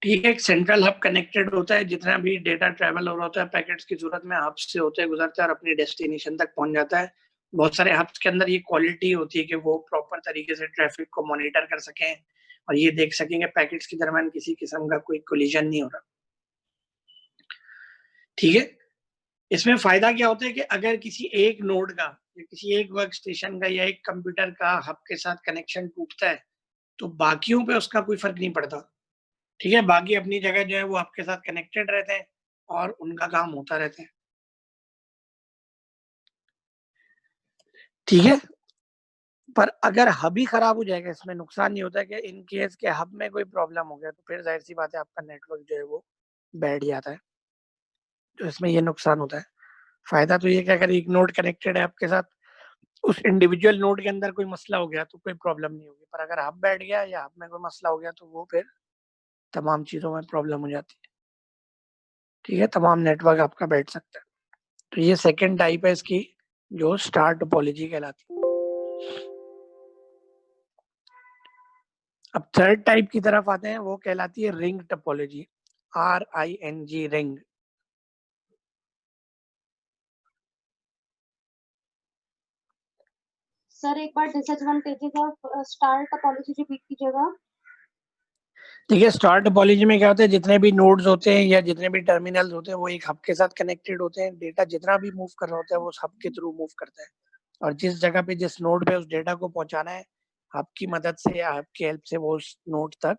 ठीक है, एक सेंट्रल हब कनेक्टेड होता है, जितना भी डेटा ट्रैवल हो रहा होता है पैकेट्स की सूरत में हब्स से होते गुजरता है और अपनी डेस्टिनेशन तक पहुंच जाता है। बहुत सारे हब्स के अंदर ये क्वालिटी होती है कि वो प्रॉपर तरीके से ट्रैफिक को मॉनिटर कर सकें और ये देख सकेंगे पैकेट्स के दरमियान किसी किस्म का कोई कोलिजन नहीं हो रहा। ठीक है, इसमें फायदा क्या होता है कि अगर किसी एक नोड का या किसी एक वर्क स्टेशन का या एक कंप्यूटर का हब के साथ कनेक्शन टूटता है तो बाकियों पे उसका कोई फर्क नहीं पड़ता। ठीक है, बाकी अपनी जगह जो है वो आपके साथ कनेक्टेड रहते हैं और उनका काम होता रहता है। ठीक है, पर अगर हब ही खराब हो जाएगा इसमें नुकसान ये होता है कि इन केस के हब में कोई प्रॉब्लम हो गया तो फिर जाहिर सी बात है आपका नेटवर्क जो है वो बैठ जाता है। तो इसमें ये नुकसान होता है। फायदा तो ये कि अगर एक नोड कनेक्टेड है आपके साथ, उस इंडिविजुअल नोड के अंदर कोई मसला हो गया तो कोई प्रॉब्लम नहीं होगी, पर अगर हब बैठ गया या हब में कोई मसला हो गया तो वो फिर तमाम चीजों में प्रॉब्लम हो जाती है। ठीक है, तमाम नेटवर्क आपका बैठ सकता है। तो ये सेकेंड टाइप है इसकी, जो स्टार टोपोलॉजी कहलाती है। अब थर्ड टाइप की तरफ आते हैं, वो कहलाती है ring topology, RING, ring. Sir एक बार disadvantages of star topology repeat कीजिएगा। ठीक है, स्टार टोपोलॉजी में क्या होता है, जितने भी नोड्स होते हैं या जितने भी टर्मिनल्स होते हैं वो एक हब के साथ कनेक्टेड होते हैं। डेटा जितना भी मूव कर रहा होता है वो उस हब के थ्रू मूव करता है और जिस जगह पे जिस नोड पे उस डेटा को पहुंचाना है हब की मदद से या हब की हेल्प से वो उस नोड तक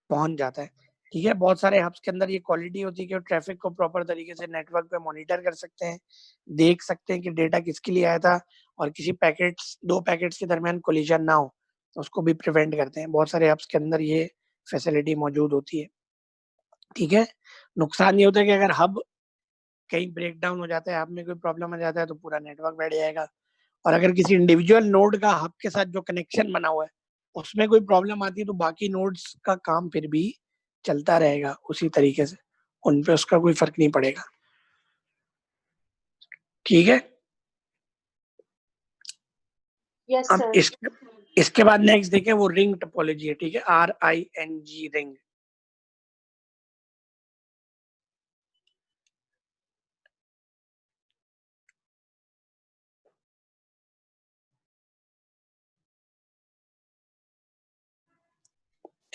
पहुंच जाता है। ठीक है, बहुत सारे हब्स के अंदर ये क्वालिटी होती है कि वो ट्रैफिक को प्रॉपर तरीके से नेटवर्क पे मॉनिटर कर सकते हैं, देख सकते हैं कि डेटा किसके लिए आया था और किसी दो पैकेट्स के दरमियान कोलिजन ना हो तो उसको भी प्रिवेंट करते हैं। बहुत सारे हब्स के अंदर ये फैसिलिटी मौजूद होती है। ठीक है, नुकसान ये होता है कि अगर हब कहीं ब्रेक डाउन हो जाता है, हब में कोई प्रॉब्लम आ जाता है तो पूरा नेटवर्क बैठ जाएगा। और अगर किसी इंडिविजुअल नोड का हब के साथ जो कनेक्शन बना हुआ है उसमें कोई प्रॉब्लम आती है तो बाकी नोड्स का काम फिर भी चलता रहेगा उसी तरीके से, उन पे उसका कोई फर्क नहीं पड़ेगा। ठीक है, यस अब सर। इसके बाद नेक्स्ट देखें, वो रिंग टोपोलॉजी है। ठीक है, RING, रिंग।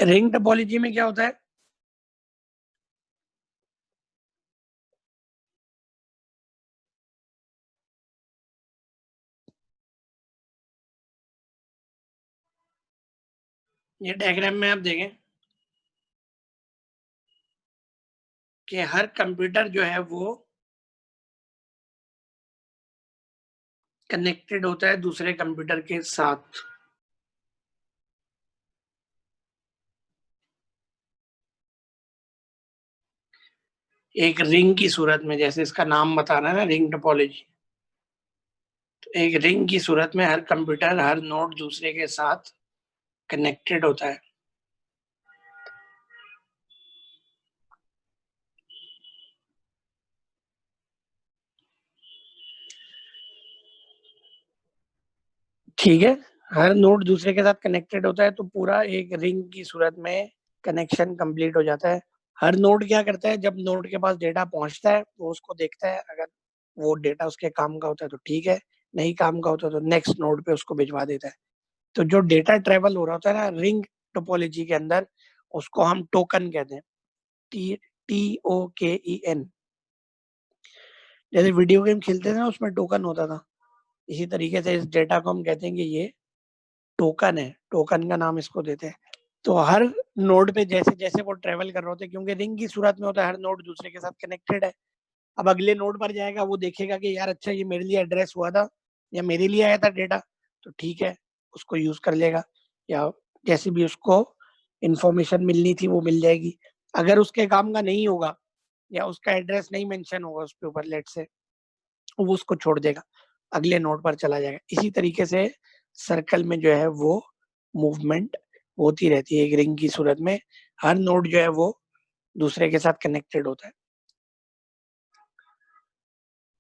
रिंग टोपोलॉजी में क्या होता है, ये डायग्राम में आप देखें कि हर कंप्यूटर जो है वो कनेक्टेड होता है दूसरे कंप्यूटर के साथ। एक रिंग की सूरत में, जैसे इसका नाम बता रहा है ना, रिंग टोपोलॉजी। तो एक रिंग की सूरत में हर कंप्यूटर, हर नोड दूसरे के साथ कनेक्टेड होता है। ठीक है, हर नोड दूसरे के साथ कनेक्टेड होता है तो पूरा एक रिंग की सूरत में कनेक्शन कंप्लीट हो जाता है। हर नोड क्या करता है, जब नोड के पास डेटा पहुंचता है वो उसको देखता है, अगर वो डेटा उसके काम का होता है तो ठीक है, नहीं काम का होता है तो नेक्स्ट नोड पे उसको भिजवा देता है। तो जो डेटा ट्रेवल हो रहा होता है ना रिंग टोपोलॉजी के अंदर, उसको हम टोकन कहते हैं, TOKEN। जैसे वीडियो गेम खेलते थे ना उसमें टोकन होता था, इसी तरीके से इस डेटा को हम कहते हैं कि ये टोकन है, टोकन का नाम इसको देते हैं। तो हर नोड पे जैसे जैसे वो ट्रेवल कर रहे होते हैं, क्योंकि रिंग की सूरत में होता है, हर नोड दूसरे के साथ कनेक्टेड है। अब अगले नोड पर जाएगा, वो देखेगा कि यार अच्छा ये मेरे लिए एड्रेस हुआ था या मेरे लिए आया था डेटा, तो ठीक है उसको यूज कर लेगा, या जैसे भी उसको इंफॉर्मेशन मिलनी थी वो मिल जाएगी। अगर उसके काम का नहीं होगा या उसका एड्रेस नहीं मेंशन होगा उस पे ऊपर लेट से, वो उसको छोड़ देगा, अगले नोड पर चला जाएगा। इसी तरीके से सर्कल में जो है वो मूवमेंट होती रहती है एक रिंग की सूरत में। हर नोड जो है वो दूसरे के साथ कनेक्टेड होता है।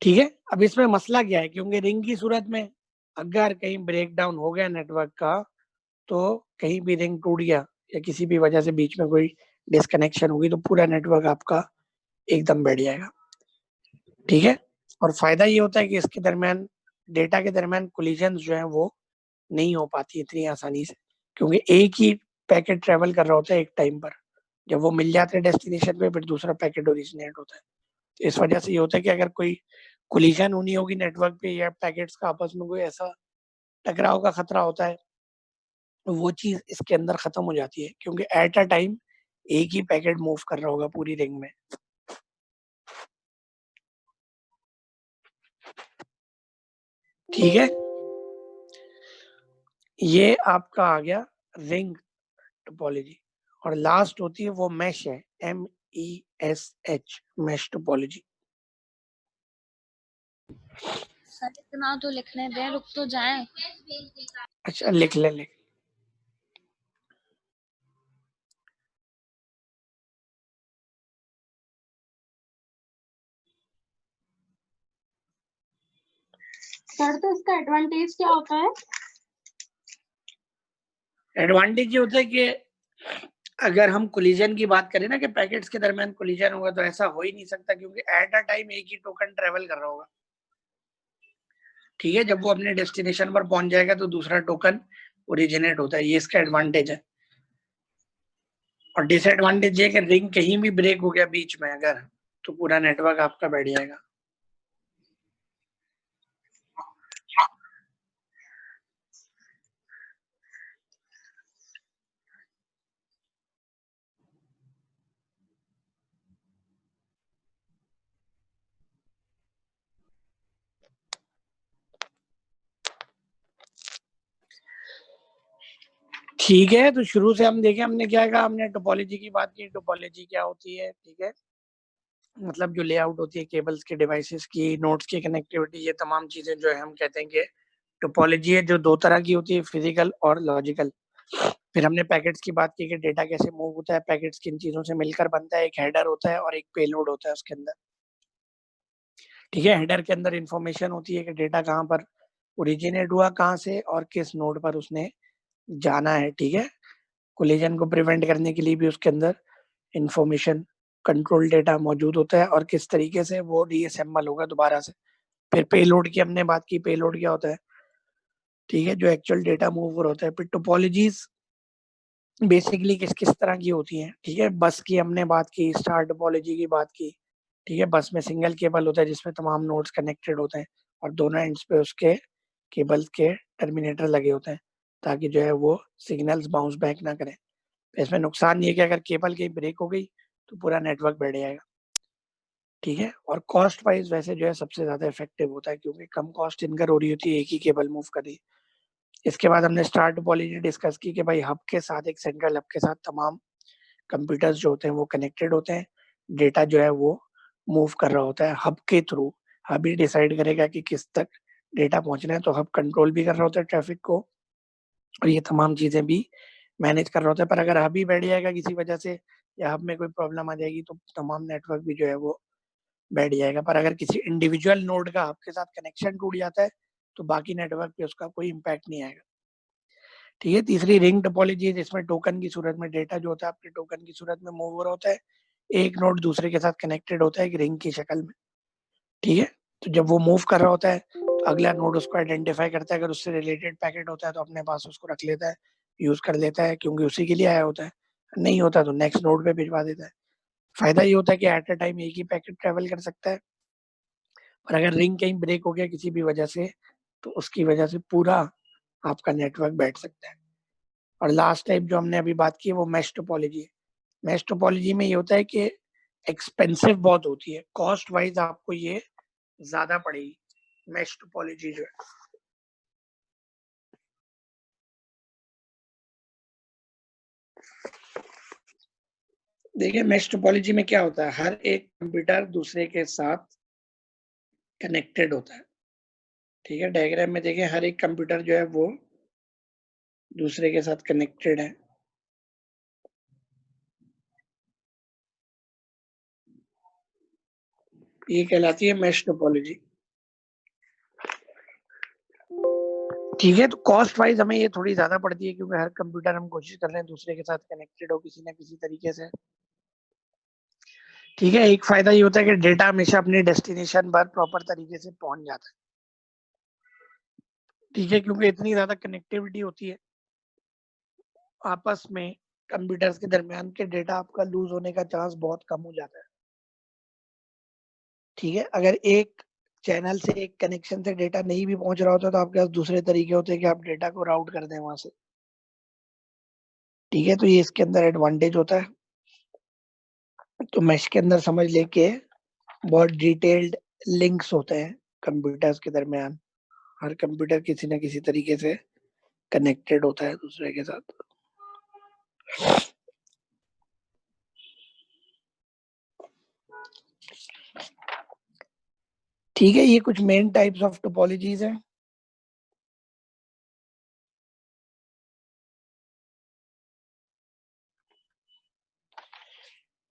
ठीक है, अब इसमें मसला क्या है, क्योंकि रिंग की सूरत में अगर कहीं ब्रेक डाउन हो गया नेटवर्क का, तो कहीं भी रिंग टूट गया या किसी भी वजह से बीच में कोई डिस्कनेक्शन होगी तो पूरा नेटवर्क आपका एकदम बैठ जाएगा। ठीक है, और फायदा ये होता है कि इसके दरमियान डेटा के दरमियान कोलिजन जो है वो नहीं हो पाती इतनी आसानी से, क्योंकि एक ही पैकेट ट्रेवल कर रहा होता है एक टाइम पर। जब वो मिल जाते हैं डेस्टिनेशन पे फिर दूसरा पैकेट ओरिजिनेट होता है। तो इस वजह से ये होता है कि अगर कोई कोलिजन होनी होगी नेटवर्क पे या पैकेट्स का आपस में कोई ऐसा टकराव का खतरा होता है, तो वो चीज इसके अंदर खत्म हो जाती है, क्योंकि एट अ टाइम एक ही पैकेट मूव कर रहा होगा पूरी रिंग में। ठीक है, ये आपका आ गया रिंग टोपोलॉजी। और लास्ट होती है वो मैश है, MESH, मैश टोपोलॉजी। सर इतना तो लिखने दें, रुक तो जाएं। अच्छा लिख ले। सर तो इसका एडवांटेज क्या होता है? एडवांटेज ये होता है कि अगर हम कोलिजन की बात करें ना कि पैकेट्स के दरमियान कोलिजन होगा, तो ऐसा हो ही नहीं सकता, क्योंकि एट अ टाइम एक ही टोकन ट्रेवल कर रहा होगा। ठीक है, जब वो अपने डेस्टिनेशन पर पहुंच जाएगा तो दूसरा टोकन ओरिजिनेट होता है, ये इसका एडवांटेज है। और डिसएडवांटेज ये कि रिंग कहीं भी ब्रेक हो गया बीच में अगर, तो पूरा नेटवर्क आपका बैठ जाएगा। ठीक है, तो शुरू से हम देखें हमने क्या कहा, हमने टोपोलॉजी की बात की। टोपोलॉजी क्या होती है? ठीक है, मतलब जो लेआउट होती है केबल्स के, डिवाइसेस की, नोड्स की कनेक्टिविटी, ये तमाम चीजें जो है हम कहते हैं कि टोपोलॉजी है, जो दो तरह की होती है, फिजिकल और लॉजिकल। फिर हमने पैकेट्स की बात की कि डेटा कैसे मूव होता है, पैकेट्स किन चीजों से मिलकर बनता है, एक हेडर होता है और एक पेलोड होता है उसके अंदर। ठीक है, हेडर के अंदर इंफॉर्मेशन होती है कि डेटा कहाँ पर ओरिजिनेट हुआ, कहाँ से और किस नोड पर उसने जाना है। ठीक है, कोलिजन को प्रिवेंट करने के लिए भी उसके अंदर इंफॉर्मेशन, कंट्रोल डेटा मौजूद होता है और किस तरीके से वो रीअसेंबल होगा दोबारा से। फिर पेलोड की हमने बात की, पेलोड क्या होता है? ठीक है, जो एक्चुअल डेटा मूव हो रहा होता है। फिर टोपोलॉजीज बेसिकली किस किस तरह की होती हैं? ठीक है, बस की हमने बात की, स्टार टोपोलॉजी की बात की। ठीक है, बस में सिंगल केबल होता है जिसमें तमाम नोड्स कनेक्टेड होते हैं और दोनों एंड्स पे उसके केबल्स के टर्मिनेटर लगे होते हैं, ताकि जो है वो सिग्नल्स बाउंस बैक ना करें। इसमें नुकसान ये कि अगर केबल कहीं ब्रेक हो गई तो पूरा नेटवर्क बैठ जाएगा। ठीक है, और कॉस्ट वाइज वैसे जो है सबसे ज्यादा इफेक्टिव होता है, क्योंकि कम कॉस्ट इनकर हो रही होती है एक ही केबल मूव कर रही है। इसके बाद हमने स्टार टोपोलॉजी डिस्कस की कि भाई हब के साथ, एक सेंट्रल हब के साथ तमाम कंप्यूटर्स जो होते हैं वो कनेक्टेड होते हैं, डेटा जो है वो मूव कर रहा होता है हब के थ्रू। हब ही डिसाइड करेगा कि किस तक डेटा पहुंचना है, तो हब कंट्रोल भी कर रहा होता है ट्रैफिक को और ये तमाम चीजें भी मैनेज कर रहा होता है। पर अगर हब ही बैठ जाएगा किसी वजह से या हब में कोई प्रॉब्लम आ जाएगी तो तमाम नेटवर्क भी जो है वो बैठ जाएगा। पर अगर किसी इंडिविजुअल नोड का हब के साथ कनेक्शन टूट जाता है तो बाकी नेटवर्क पे उसका कोई इम्पैक्ट नहीं आएगा। ठीक है, तीसरी रिंग टोपोलॉजी है, जिसमें टोकन की सूरत में डेटा जो होता है आपके टोकन की सूरत में मूव हो रहा होता है, एक नोड दूसरे के साथ कनेक्टेड होता है एक रिंग की शक्ल में। ठीक है, तो जब वो मूव कर रहा होता है तो अगला नोड उसको आइडेंटिफाई करता है, अगर उससे रिलेटेड पैकेट होता है तो अपने पास उसको रख लेता है, यूज कर लेता है, क्योंकि उसी के लिए आया होता है। नहीं होता तो नेक्स्ट नोड पे भिजवा देता है। फायदा ये होता है कि एट अ टाइम एक ही पैकेट ट्रेवल कर सकता है, और अगर रिंग कहीं ब्रेक हो गया किसी भी वजह से तो उसकी वजह से पूरा आपका नेटवर्क बैठ सकता है। और लास्ट टाइप जो हमने अभी बात की है वो मैश टोपोलॉजी है। मैश टोपोलॉजी में ये होता है कि एक्सपेंसिव बहुत होती है, कॉस्ट वाइज आपको ये ज्यादा पड़ेगी मैश टोपोलॉजी जो है। देखिए, मैश टोपोलॉजी में क्या होता है, हर एक कंप्यूटर दूसरे के साथ कनेक्टेड होता है। ठीक है, डायग्राम में देखें, हर एक कंप्यूटर जो है वो दूसरे के साथ कनेक्टेड है। ये कहलाती है मैश टोपोलॉजी। ठीक है, तो कॉस्ट वाइज हमें ये थोड़ी ज्यादा पड़ती है क्योंकि हर कंप्यूटर हम कोशिश कर रहे हैं दूसरे के साथ कनेक्टेड हो किसी ना किसी तरीके से। ठीक है, एक फायदा ये होता है कि डेटा हमेशा अपने डेस्टिनेशन पर प्रॉपर तरीके से पहुंच जाता है। ठीक है, क्योंकि इतनी ज्यादा कनेक्टिविटी होती है आपस में कंप्यूटर्स के दरमियान के डेटा आपका लूज होने का चांस बहुत कम हो जाता है। ठीक है, अगर एक चैनल से एक कनेक्शन से डेटा नहीं भी पहुंच रहा होता तो आपके पास दूसरे तरीके होते हैं कि आप डेटा को राउट कर दें वहां से। ठीक है, तो ये इसके अंदर एडवांटेज होता है। तो मैश के अंदर समझ लेके बहुत डिटेल्ड लिंक्स होते हैं कंप्यूटर्स के दरमियान। हर कंप्यूटर किसी न किसी तरीके से कनेक्टेड होता है दूसरे के साथ। ठीक है, ये कुछ मेन टाइप्स ऑफ टोपोलॉजीज हैं।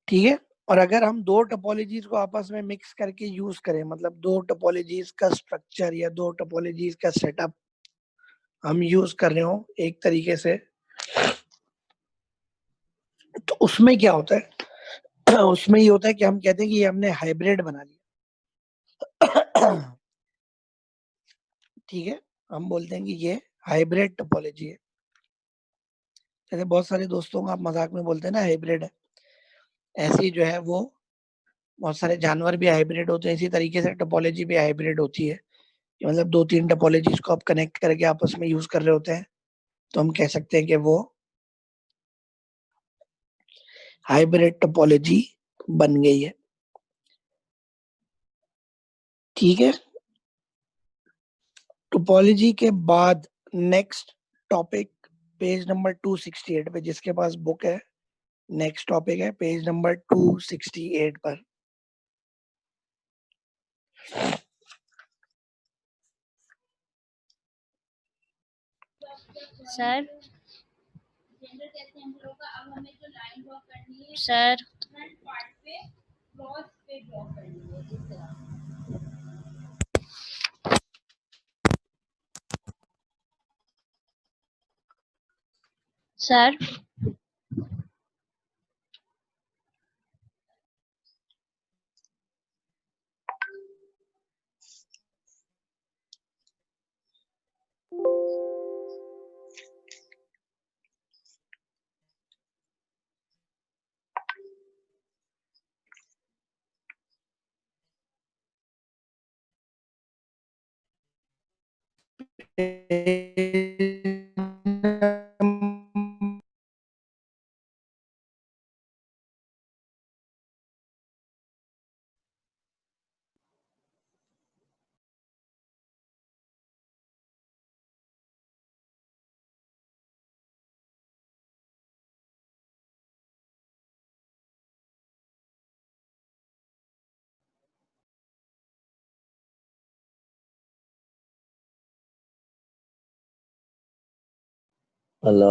ठीक है, और अगर हम दो टोपोलॉजीज को आपस में मिक्स करके यूज करें, मतलब दो टोपोलॉजीज का स्ट्रक्चर या दो टोपोलॉजीज का सेटअप हम यूज कर रहे हो एक तरीके से, तो उसमें क्या होता है उसमें ये होता है कि हम कहते हैं कि ये हमने हाइब्रिड बना लिया। ठीक है, हम बोलते हैं कि ये हाइब्रिड टोपोलॉजी है। जैसे बहुत सारे दोस्तों को आप मजाक में बोलते हैं ना हाइब्रिड है, ऐसी जो है वो बहुत सारे जानवर भी हाइब्रिड होते हैं, इसी तरीके से टोपोलॉजी भी हाइब्रिड होती है। मतलब दो तीन टोपोलॉजीज को आप कनेक्ट करके आपस में यूज कर रहे होते हैं, तो हम कह सकते हैं कि वो हाइब्रिड टोपोलॉजी बन गई है। ठीक है, टोपोलॉजी के बाद नेक्स्ट टॉपिक पेज नंबर 268 पे, जिसके पास बुक है नेक्स्ट टॉपिक है पेज नंबर 268 पर। Sir sir sir hello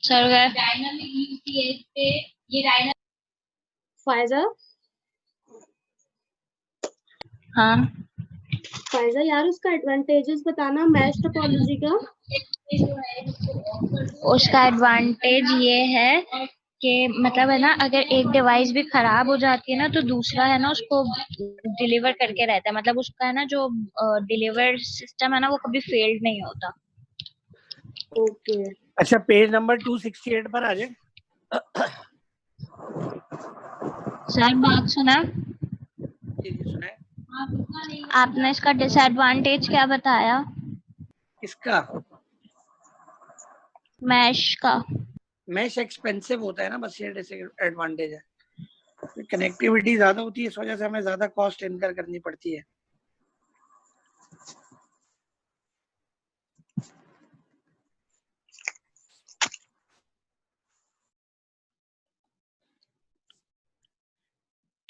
sir गए फायजा हाँ फायजा यार उसका एडवांटेजेस बताना मैश टोपोलॉजी का। उसका एडवांटेज ये है कि मतलब है ना, अगर एक डिवाइस भी खराब हो जाती है ना तो दूसरा है ना उसको डिलीवर करके रहता है। मतलब उसका है ना जो डिलीवर सिस्टम है ना वो कभी फेल्ड नहीं होता। ओके अच्छा, पेज नंबर 268 पर आ जाए। सर बात सुना, जी जी सुनाए। आपने इसका डिसएडवांटेज क्या बताया इसका मैश का? मैश एक्सपेंसिव होता है ना, बस ये डिसएडवांटेज है। कनेक्टिविटी ज्यादा होती है, इस वजह से हमें ज्यादा कॉस्ट इनकर करनी पड़ती है।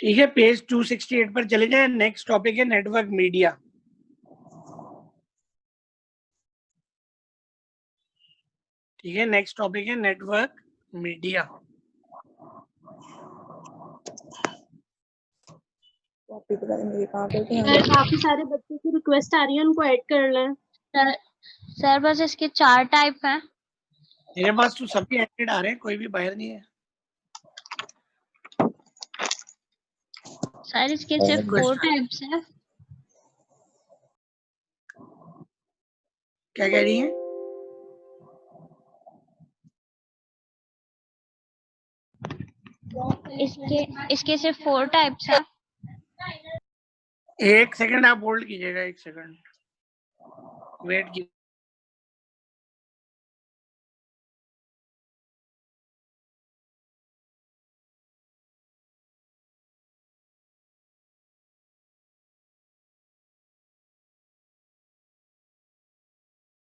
ठीक है, पेज 268 पर चले जाएं। नेक्स्ट टॉपिक है नेटवर्क मीडिया। ठीक है, नेक्स्ट टॉपिक है नेटवर्क मीडिया। कॉपी तो करेंगे, ये कहाँ करते हैं? अरे काफी सारे बच्चों की रिक्वेस्ट आ रही है, उनको ऐड कर लें। सर बस इसके 4 टाइप हैं। मेरे पास तो सभी एडेड आ रहे हैं, कोई भी बाहर नहीं है। सर इसके सिर्फ 4 टाइप्स हैं। क्या कह रही है? इसके सिर्फ 4 टाइप्स हैं। एक सेकंड आप होल्ड कीजिएगा, एक सेकंड वेट कीजिए।